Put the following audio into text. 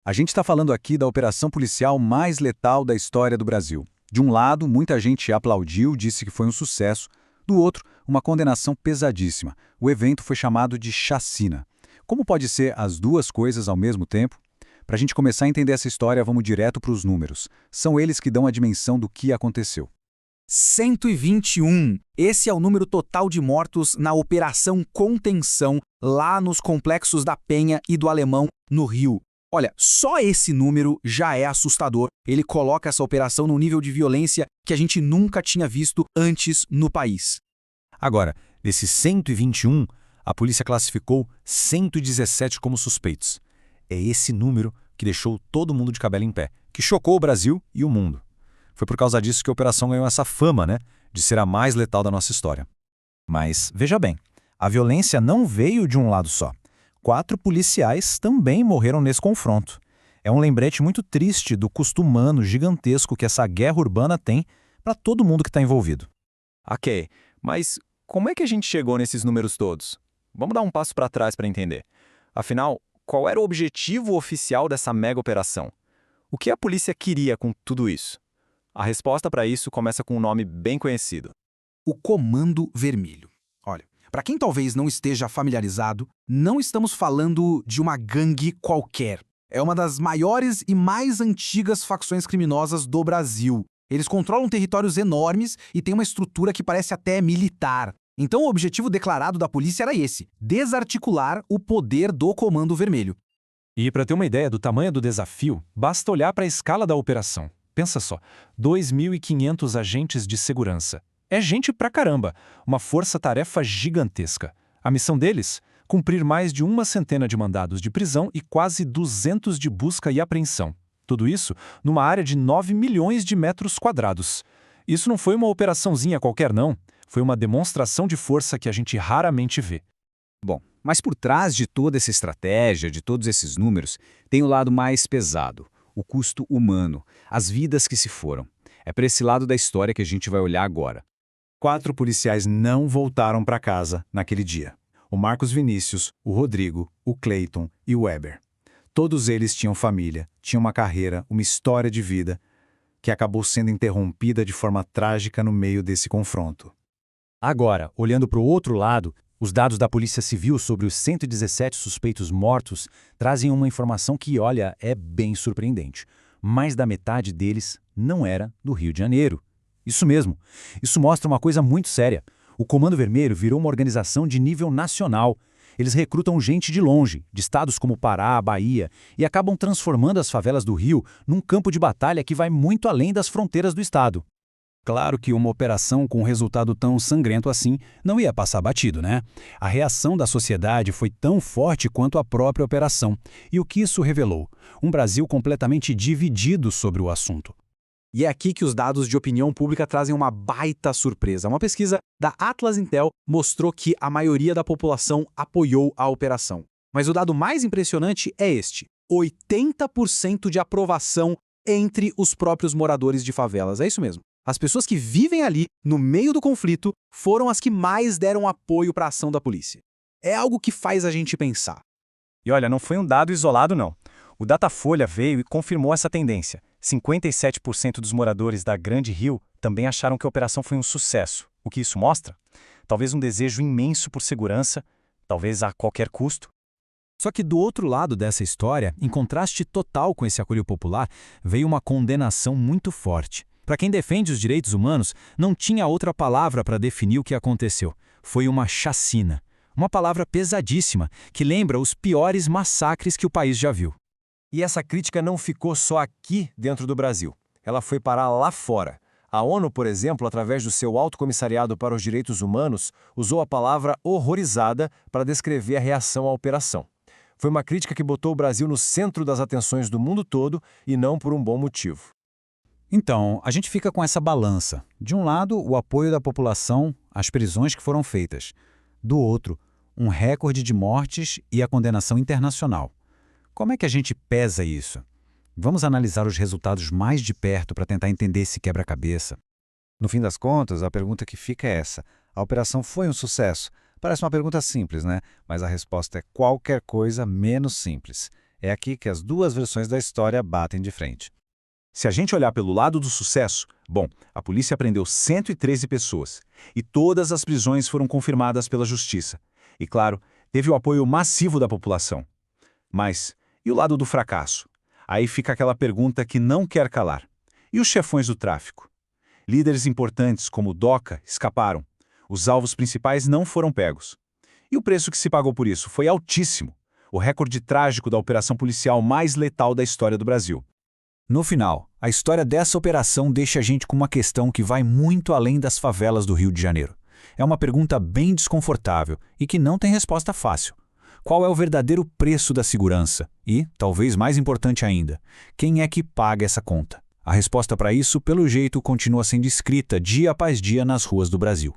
A gente está falando aqui da operação policial mais letal da história do Brasil. De um lado, muita gente aplaudiu, disse que foi um sucesso. Do outro, uma condenação pesadíssima. O evento foi chamado de chacina. Como pode ser as duas coisas ao mesmo tempo? Para a gente começar a entender essa história, vamos direto para os números. São eles que dão a dimensão do que aconteceu. 121. Esse é o número total de mortos na Operação Contenção, lá nos complexos da Penha e do Alemão, no Rio. Olha, só esse número já é assustador. Ele coloca essa operação num nível de violência que a gente nunca tinha visto antes no país. Agora, desses 121, a polícia classificou 117 como suspeitos. É esse número que deixou todo mundo de cabelo em pé, que chocou o Brasil e o mundo. Foi por causa disso que a operação ganhou essa fama, né, de ser a mais letal da nossa história. Mas, veja bem, a violência não veio de um lado só. 4 policiais também morreram nesse confronto. É um lembrete muito triste do custo humano gigantesco que essa guerra urbana tem para todo mundo que está envolvido. Ok, mas como é que a gente chegou nesses números todos? Vamos dar um passo para trás para entender. Afinal, qual era o objetivo oficial dessa mega operação? O que a polícia queria com tudo isso? A resposta para isso começa com um nome bem conhecido. O Comando Vermelho. Olha, para quem talvez não esteja familiarizado, não estamos falando de uma gangue qualquer. É uma das maiores e mais antigas facções criminosas do Brasil. Eles controlam territórios enormes e têm uma estrutura que parece até militar. Então o objetivo declarado da polícia era esse: desarticular o poder do Comando Vermelho. E para ter uma ideia do tamanho do desafio, basta olhar para a escala da operação. Pensa só, 2.500 agentes de segurança. É gente pra caramba, uma força-tarefa gigantesca. A missão deles? Cumprir mais de 100 de mandados de prisão e quase 200 de busca e apreensão. Tudo isso numa área de 9 milhões de metros quadrados. Isso não foi uma operaçãozinha qualquer, não. Foi uma demonstração de força que a gente raramente vê. Bom, mas por trás de toda essa estratégia, de todos esses números, tem o lado mais pesado, o custo humano, as vidas que se foram. É para esse lado da história que a gente vai olhar agora. 4 policiais não voltaram para casa naquele dia. O Marcos Vinícius, o Rodrigo, o Cleiton e o Weber. Todos eles tinham família, tinham uma carreira, uma história de vida, que acabou sendo interrompida de forma trágica no meio desse confronto. Agora, olhando para o outro lado, os dados da Polícia Civil sobre os 117 suspeitos mortos trazem uma informação que, olha, é bem surpreendente. Mais da metade deles não era do Rio de Janeiro. Isso mesmo. Isso mostra uma coisa muito séria. O Comando Vermelho virou uma organização de nível nacional. Eles recrutam gente de longe, de estados como Pará, Bahia, e acabam transformando as favelas do Rio num campo de batalha que vai muito além das fronteiras do estado. Claro que uma operação com um resultado tão sangrento assim não ia passar batido, né? A reação da sociedade foi tão forte quanto a própria operação. E o que isso revelou? Um Brasil completamente dividido sobre o assunto. E é aqui que os dados de opinião pública trazem uma baita surpresa. Uma pesquisa da Atlas Intel mostrou que a maioria da população apoiou a operação. Mas o dado mais impressionante é este: 80% de aprovação entre os próprios moradores de favelas. É isso mesmo. As pessoas que vivem ali, no meio do conflito, foram as que mais deram apoio para a ação da polícia. É algo que faz a gente pensar. E olha, não foi um dado isolado, não. O Datafolha veio e confirmou essa tendência. 57% dos moradores da Grande Rio também acharam que a operação foi um sucesso. O que isso mostra? Talvez um desejo imenso por segurança, talvez a qualquer custo. Só que do outro lado dessa história, em contraste total com esse acolho popular, veio uma condenação muito forte. Para quem defende os direitos humanos, não tinha outra palavra para definir o que aconteceu. Foi uma chacina. Uma palavra pesadíssima, que lembra os piores massacres que o país já viu. E essa crítica não ficou só aqui dentro do Brasil. Ela foi parar lá fora. A ONU, por exemplo, através do seu Alto Comissariado para os Direitos Humanos, usou a palavra horrorizada para descrever a reação à operação. Foi uma crítica que botou o Brasil no centro das atenções do mundo todo e não por um bom motivo. Então, a gente fica com essa balança. De um lado, o apoio da população às prisões que foram feitas. Do outro, um recorde de mortes e a condenação internacional. Como é que a gente pesa isso? Vamos analisar os resultados mais de perto para tentar entender esse quebra-cabeça. No fim das contas, a pergunta que fica é essa: a operação foi um sucesso? Parece uma pergunta simples, né? Mas a resposta é qualquer coisa menos simples. É aqui que as duas versões da história batem de frente. Se a gente olhar pelo lado do sucesso, bom, a polícia prendeu 113 pessoas e todas as prisões foram confirmadas pela justiça. E, claro, teve o apoio massivo da população. Mas, e o lado do fracasso? Aí fica aquela pergunta que não quer calar. E os chefões do tráfico? Líderes importantes como o DOCA escaparam. Os alvos principais não foram pegos. E o preço que se pagou por isso foi altíssimo. O recorde trágico da operação policial mais letal da história do Brasil. No final, a história dessa operação deixa a gente com uma questão que vai muito além das favelas do Rio de Janeiro. É uma pergunta bem desconfortável e que não tem resposta fácil. Qual é o verdadeiro preço da segurança? E, talvez mais importante ainda, quem é que paga essa conta? A resposta para isso, pelo jeito, continua sendo escrita dia após dia nas ruas do Brasil.